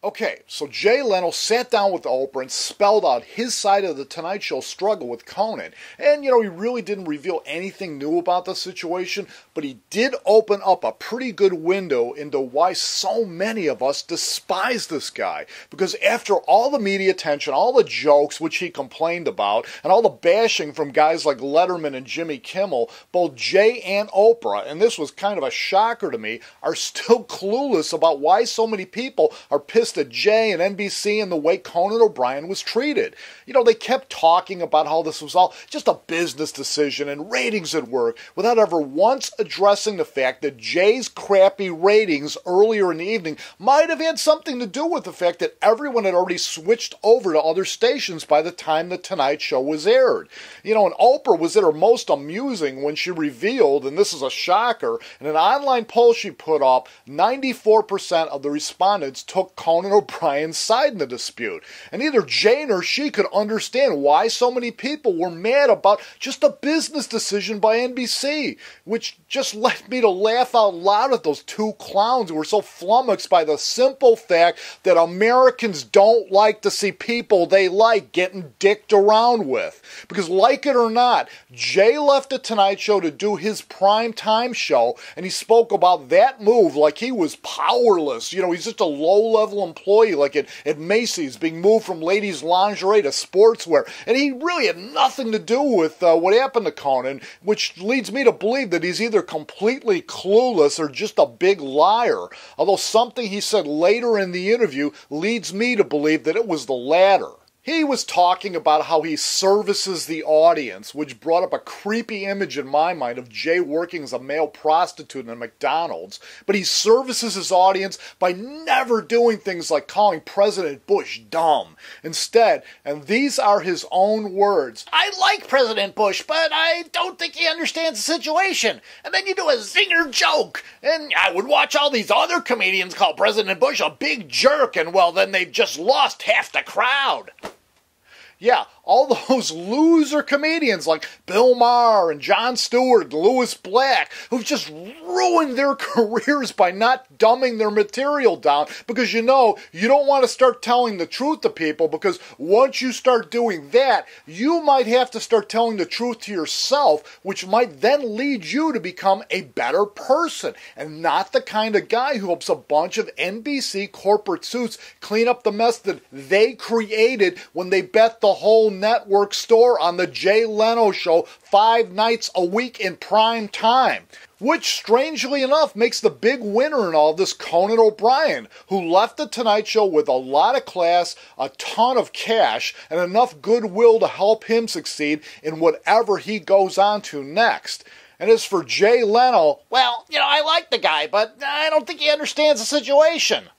Okay, so Jay Leno sat down with Oprah and spelled out his side of the Tonight Show struggle with Conan. And, he really didn't reveal anything new about the situation, but he did open up a pretty good window into why so many of us despise this guy. Because after all the media attention, all the jokes which he complained about, and all the bashing from guys like Letterman and Jimmy Kimmel, both Jay and Oprah, and this was kind of a shocker to me, are still clueless about why so many people are pissed at Jay and NBC and the way Conan O'Brien was treated. They kept talking about how this was all just a business decision and ratings at work without ever once addressing the fact that Jay's crappy ratings earlier in the evening might have had something to do with the fact that everyone had already switched over to other stations by the time the Tonight Show was aired. And Oprah was at her most amusing when she revealed, and this is a shocker, in an online poll she put up, 94% of the respondents took Conan O'Brien's side in the dispute. And neither Jay nor she could understand why so many people were mad about just a business decision by NBC, which just led me to laugh out loud at those two clowns who were so flummoxed by the simple fact that Americans don't like to see people they like getting dicked around with. Because like it or not, Jay left the Tonight Show to do his prime time show, and he spoke about that move like he was powerless. He's just a low-level employee like at Macy's being moved from ladies' lingerie to sportswear. And he really had nothing to do with what happened to Conan, which leads me to believe that he's either completely clueless or just a big liar. Although something he said later in the interview leads me to believe that it was the latter. He was talking about how he services the audience, which brought up a creepy image in my mind of Jay working as a male prostitute in a McDonald's. But he services his audience by never doing things like calling President Bush dumb. Instead, and these are his own words, "I like President Bush, but I don't think he understands the situation. And then you do a zinger joke. And I would watch all these other comedians call President Bush a big jerk, and well, then they've just lost half the crowd." Yeah, all those loser comedians like Bill Maher and Jon Stewart and Louis Black who've just ruined their careers by not dumbing their material down because you don't want to start telling the truth to people, because once you start doing that, you might have to start telling the truth to yourself, which might then lead you to become a better person and not the kind of guy who helps a bunch of NBC corporate suits clean up the mess that they created when they bet the whole network store on the Jay Leno show 5 nights a week in prime time. Which, strangely enough, makes the big winner in all this Conan O'Brien, who left the Tonight Show with a lot of class, a ton of cash, and enough goodwill to help him succeed in whatever he goes on to next. And as for Jay Leno, well, I like the guy, but I don't think he understands the situation.